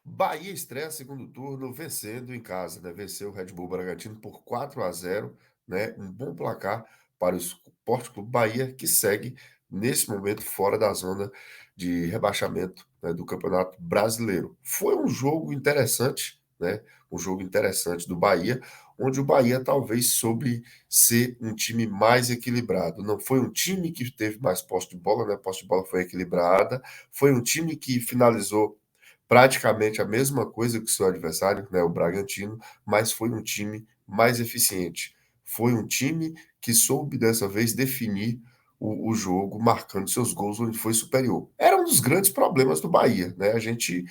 Bahia estreia segundo turno vencendo em casa, né? Venceu o Red Bull Bragantino por 4-0, né? Um bom placar para o Sport Clube Bahia, que segue nesse momento fora da zona de rebaixamento, né, do Campeonato Brasileiro. Foi um jogo interessante, né? Um jogo interessante do Bahia, onde o Bahia talvez soube ser um time mais equilibrado. Não foi um time que teve mais posse de bola, né? A posse de bola foi equilibrada. Foi um time que finalizou praticamente a mesma coisa que o seu adversário, né, o Bragantino, mas foi um time mais eficiente. Foi um time que soube dessa vez definir o jogo, marcando seus gols onde foi superior. Era um dos grandes problemas do Bahia, né? A gente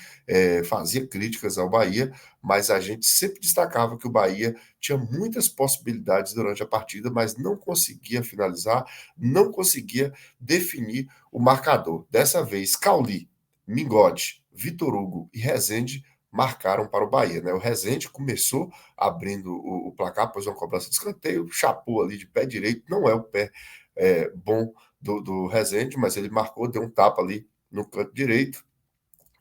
fazia críticas ao Bahia, mas a gente sempre destacava que o Bahia tinha muitas possibilidades durante a partida, mas não conseguia finalizar, não conseguia definir o marcador. Dessa vez, Cauli, Mingode, Vitor Hugo e Rezende marcaram para o Bahia, né? O Rezende começou abrindo o placar, pôs uma cobrança de escanteio, chapou ali de pé direito, não é o pé bom do Rezende, mas ele marcou, deu um tapa ali no canto direito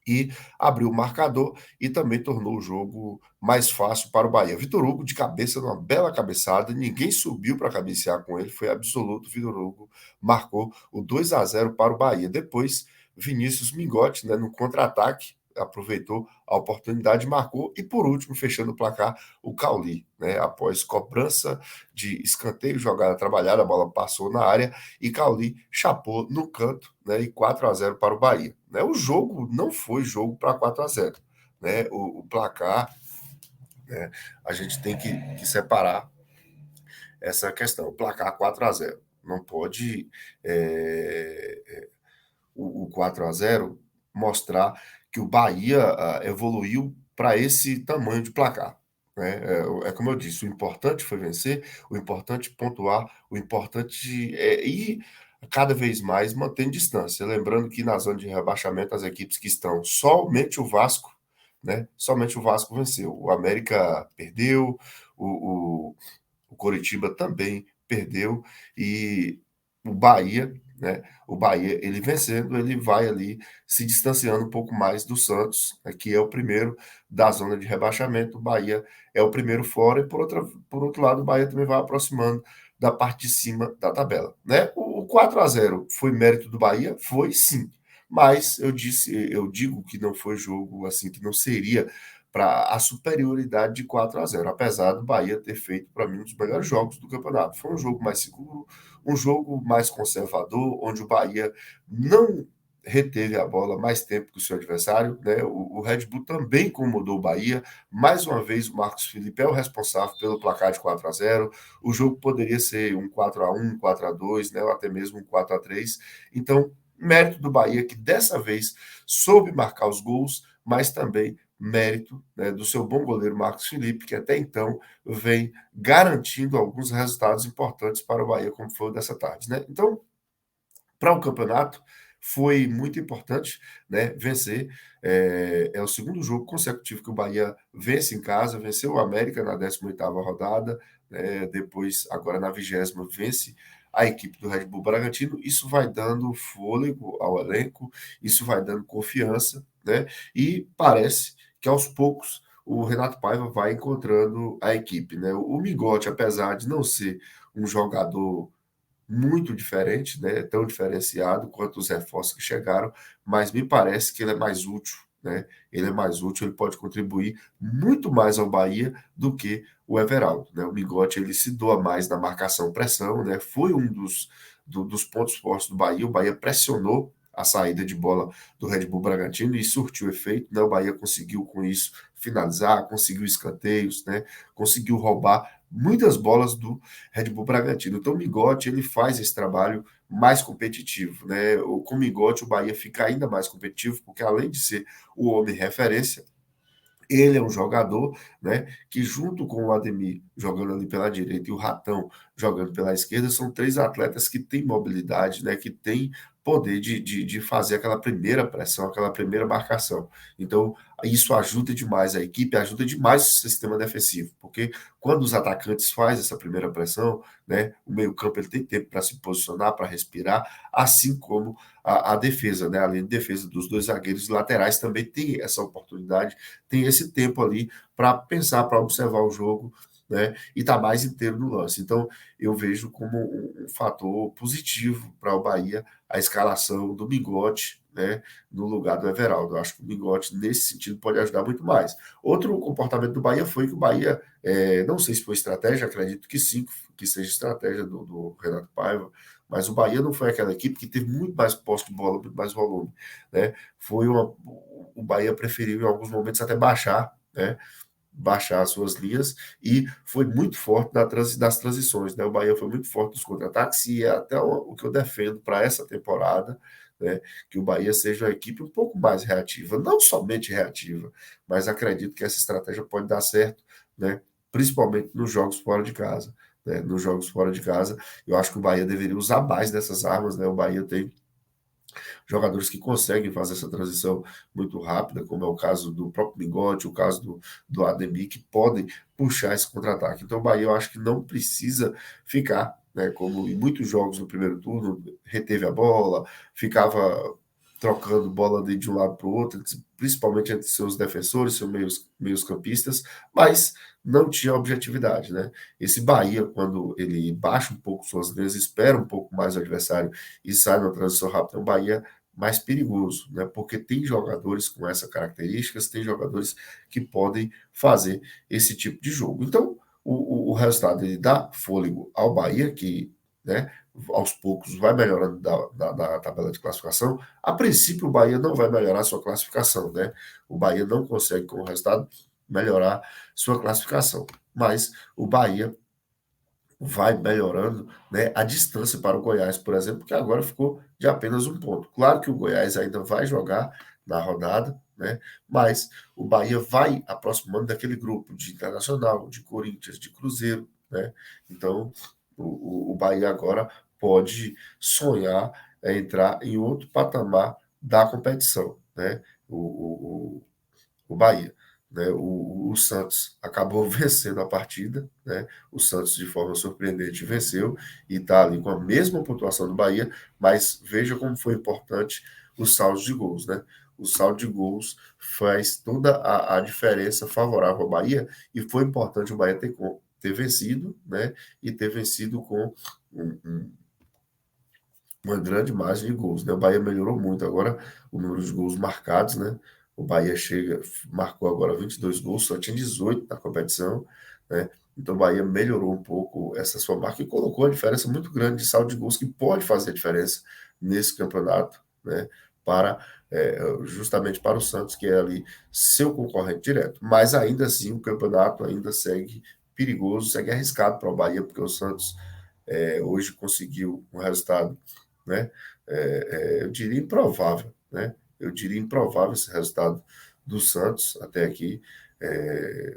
e abriu o marcador e também tornou o jogo mais fácil para o Bahia. Vitor Hugo de cabeça, numa bela cabeçada, ninguém subiu para cabecear com ele, foi absoluto. Vitor Hugo marcou o 2-0 para o Bahia. Depois, Vinícius Mingotti, né, no contra-ataque, aproveitou a oportunidade, marcou e por último, fechando o placar, o Cauli, né, após cobrança de escanteio, jogada trabalhada, a bola passou na área e Cauli chapou no canto, né, e 4-0 para o Bahia, né? O jogo não foi jogo para 4-0, né? O placar, né, a gente tem que separar essa questão. O placar 4-0 não pode o 4-0 mostrar que o Bahia evoluiu para esse tamanho de placar. Né? É como eu disse, o importante foi vencer, o importante pontuar, o importante é ir cada vez mais mantendo distância. Lembrando que na zona de rebaixamento, as equipes que estão, somente o Vasco, né? Somente o Vasco venceu. O América perdeu, o, o, o Coritiba também perdeu, e o Bahia, né? O Bahia, ele vencendo, ele vai ali se distanciando um pouco mais do Santos, né, que é o primeiro da zona de rebaixamento. O Bahia é o primeiro fora, e por outro lado, o Bahia também vai aproximando da parte de cima da tabela, né? O 4-0 foi mérito do Bahia? Foi sim. Mas eu digo que não foi jogo assim, que não seria para a superioridade de 4-0, apesar do Bahia ter feito, para mim, um dos melhores jogos do campeonato. Foi um jogo mais seguro, um jogo mais conservador, onde o Bahia não reteve a bola mais tempo que o seu adversário, né? O Red Bull também incomodou o Bahia. Mais uma vez, o Marcos Felipe é o responsável pelo placar de 4-0. O jogo poderia ser um 4-1, 4-2, né? Ou até mesmo um 4-3. Então, mérito do Bahia, que dessa vez soube marcar os gols, mas também mérito, né, do seu bom goleiro Marcos Felipe, que até então vem garantindo alguns resultados importantes para o Bahia, como foi o dessa tarde, né? Então, para o campeonato, foi muito importante, né, vencer. É o segundo jogo consecutivo que o Bahia vence em casa, venceu o América na 18ª rodada, né, depois, agora na 20ª, vence a equipe do Red Bull Bragantino. Isso vai dando fôlego ao elenco, isso vai dando confiança, né, e parece que aos poucos o Renato Paiva vai encontrando a equipe, né? O Migote, apesar de não ser um jogador muito diferente, né, tão diferenciado quanto os reforços que chegaram, mas me parece que ele é mais útil, né? Ele é mais útil, ele pode contribuir muito mais ao Bahia do que o Everaldo, né? O Migote, ele se doa mais na marcação-pressão, né? Foi um dos pontos fortes do Bahia. O Bahia pressionou a saída de bola do Red Bull Bragantino e surtiu efeito, né? O Bahia conseguiu com isso finalizar, conseguiu escanteios, né? Conseguiu roubar muitas bolas do Red Bull Bragantino. Então o Migote, ele faz esse trabalho mais competitivo, né? Com o Migote o Bahia fica ainda mais competitivo, porque além de ser o homem referência, ele é um jogador, né, que junto com o Ademir jogando ali pela direita e o Ratão jogando pela esquerda, são 3 atletas que têm mobilidade, né, que têm poder de fazer aquela primeira pressão, aquela primeira marcação. Então, isso ajuda demais a equipe, ajuda demais o sistema defensivo, porque quando os atacantes fazem essa primeira pressão, né, o meio-campo ele tem tempo para se posicionar, para respirar, assim como a defesa, né, além de defesa dos 2 zagueiros laterais também tem essa oportunidade, tem esse tempo ali para pensar, para observar o jogo, né, e estar mais inteiro no lance. Então, eu vejo como um fator positivo para o Bahia a escalação do Mingote, né, no lugar do Everaldo. Eu acho que o Mingote, nesse sentido, pode ajudar muito mais. Outro comportamento do Bahia foi que o Bahia, não sei se foi estratégia, acredito que sim, que seja estratégia do Renato Paiva, mas o Bahia não foi aquela equipe que teve muito mais posse de bola, muito mais volume, né? O Bahia preferiu em alguns momentos até baixar, né? Baixar as suas linhas e foi muito forte das transições, né? O Bahia foi muito forte nos contra-ataques e é até o que eu defendo para essa temporada, né? Que o Bahia seja uma equipe um pouco mais reativa, não somente reativa, mas acredito que essa estratégia pode dar certo, né? Principalmente nos jogos fora de casa, né? Nos jogos fora de casa, eu acho que o Bahia deveria usar mais dessas armas, né? O Bahia tem jogadores que conseguem fazer essa transição muito rápida, como é o caso do próprio Mingote, o caso do Ademir, que podem puxar esse contra-ataque. Então o Bahia eu acho que não precisa ficar, né, como em muitos jogos no primeiro turno, reteve a bola, ficava trocando bola de um lado para o outro, principalmente entre seus defensores, seus meios campistas, mas não tinha objetividade, né? Esse Bahia, quando ele baixa um pouco suas linhas, espera um pouco mais o adversário e sai na transição rápida, é um Bahia mais perigoso, né? Porque tem jogadores com essas características, tem jogadores que podem fazer esse tipo de jogo. Então, o resultado ele dá fôlego ao Bahia, que, né, aos poucos vai melhorando da tabela de classificação. A princípio, o Bahia não vai melhorar sua classificação, né? O Bahia não consegue, com o resultado, melhorar sua classificação. Mas o Bahia vai melhorando, né, a distância para o Goiás, por exemplo, que agora ficou de apenas um ponto. Claro que o Goiás ainda vai jogar na rodada, né, mas o Bahia vai aproximando daquele grupo de Internacional, de Corinthians, de Cruzeiro, né? Então, o Bahia agora pode sonhar entrar em outro patamar da competição, né? O Bahia. Né? O Santos acabou vencendo a partida, né? O Santos, de forma surpreendente, venceu e está ali com a mesma pontuação do Bahia, mas veja como foi importante o saldo de gols, né? O saldo de gols faz toda a diferença favorável ao Bahia e foi importante o Bahia ter vencido, né? E ter vencido com uma grande margem de gols, né? O Bahia melhorou muito agora o número de gols marcados, né? O Bahia marcou agora 22 gols, só tinha 18 na competição, né? Então o Bahia melhorou um pouco essa sua marca e colocou a diferença muito grande de saldo de gols que pode fazer a diferença nesse campeonato, né? Para justamente para o Santos, que é ali seu concorrente direto. Mas ainda assim o campeonato ainda segue perigoso, segue arriscado para o Bahia, porque o Santos hoje conseguiu um resultado, né? Eu diria improvável, né? Eu diria improvável esse resultado do Santos até aqui.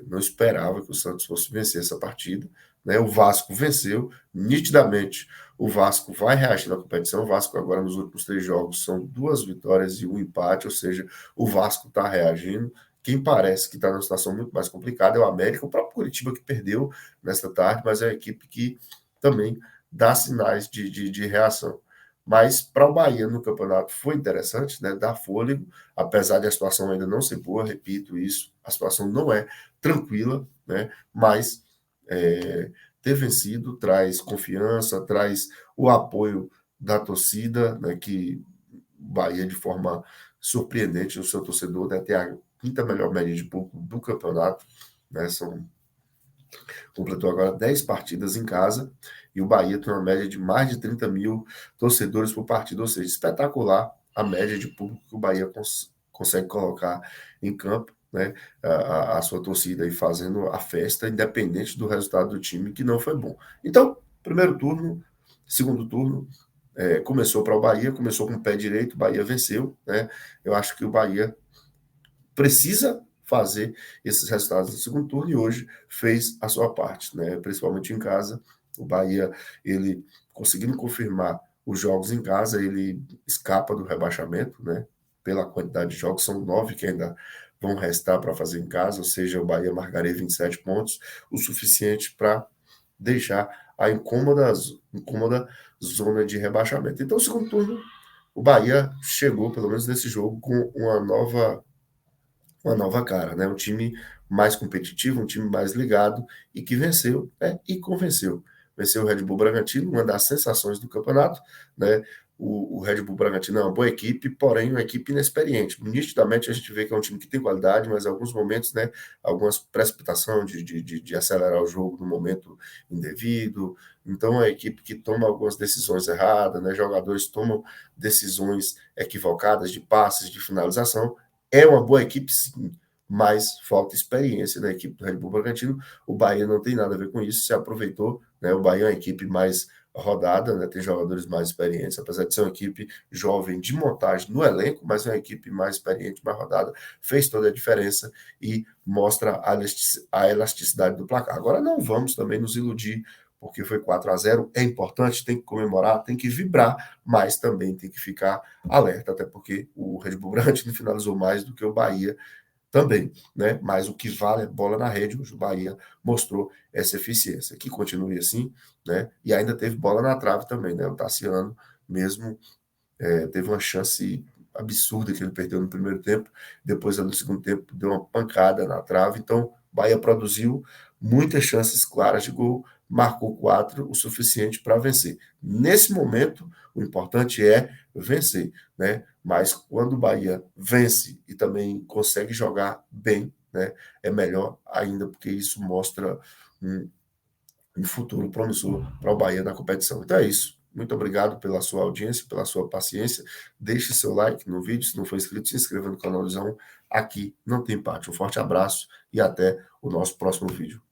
Não esperava que o Santos fosse vencer essa partida, né? O Vasco venceu nitidamente. O Vasco vai reagir na competição. O Vasco agora nos últimos 3 jogos são 2 vitórias e um empate, ou seja, o Vasco está reagindo. Quem parece que está numa situação muito mais complicada é o América, o próprio Curitiba que perdeu nesta tarde, mas é uma equipe que também dá sinais de reação. Mas para o Bahia no campeonato foi interessante, né? Dá fôlego, apesar de a situação ainda não ser boa, repito isso, a situação não é tranquila, né? Mas ter vencido traz confiança, traz o apoio da torcida, né? Que o Bahia, de forma surpreendente, o seu torcedor, né? Tem a quinta melhor média de público do campeonato, né? Completou agora 10 partidas em casa e o Bahia tem uma média de mais de 30 mil torcedores por partida, ou seja, espetacular a média de público que o Bahia consegue colocar em campo, né? A sua torcida aí fazendo a festa, independente do resultado do time, que não foi bom. Então, primeiro turno, segundo turno, começou para o Bahia, começou com o pé direito, o Bahia venceu, né? Eu acho que o Bahia precisa fazer esses resultados no segundo turno e hoje fez a sua parte, né? Principalmente em casa, O Bahia, ele conseguindo confirmar os jogos em casa, ele escapa do rebaixamento, né? Pela quantidade de jogos, são 9 que ainda vão restar para fazer em casa, ou seja, o Bahia marcaria 27 pontos, o suficiente para deixar a incômoda zona de rebaixamento. Então, o segundo turno, o Bahia chegou, pelo menos nesse jogo, com uma nova cara, né? Um time mais competitivo, um time mais ligado e que venceu, né? E convenceu. Venceu o Red Bull Bragantino, uma das sensações do campeonato, né? O Red Bull Bragantino é uma boa equipe, porém uma equipe inexperiente. Nitidamente a gente vê que é um time que tem qualidade, mas em alguns momentos, né? Algumas precipitação de acelerar o jogo no momento indevido. Então é uma equipe que toma algumas decisões erradas, né? Jogadores tomam decisões equivocadas de passes, de finalização. É uma boa equipe, sim, mas falta experiência na equipe do Red Bull Bragantino. O Bahia não tem nada a ver com isso, se aproveitou, né? O Bahia é uma equipe mais rodada, né? Tem jogadores mais experientes, apesar de ser uma equipe jovem de montagem no elenco, mas é uma equipe mais experiente, mais rodada, fez toda a diferença e mostra a elasticidade do placar. Agora não vamos também nos iludir, porque foi 4-0, é importante, tem que comemorar, tem que vibrar, mas também tem que ficar alerta, até porque o Red Bull Bragantino finalizou mais do que o Bahia também, né? Mas o que vale é bola na rede, hoje o Bahia mostrou essa eficiência. Que continue assim, né? E ainda teve bola na trave também, né? O Tassiano mesmo teve uma chance absurda que ele perdeu no primeiro tempo, depois no segundo tempo deu uma pancada na trave, então o Bahia produziu muitas chances claras de gol, marcou 4, o suficiente para vencer. Nesse momento, o importante é vencer, né? Mas quando o Bahia vence e também consegue jogar bem, né, é melhor ainda, porque isso mostra um, um futuro promissor para o Bahia na competição. Então é isso. Muito obrigado pela sua audiência, pela sua paciência. Deixe seu like no vídeo. Se não for inscrito, se inscreva no canal Aqui não tem empate. Um forte abraço e até o nosso próximo vídeo.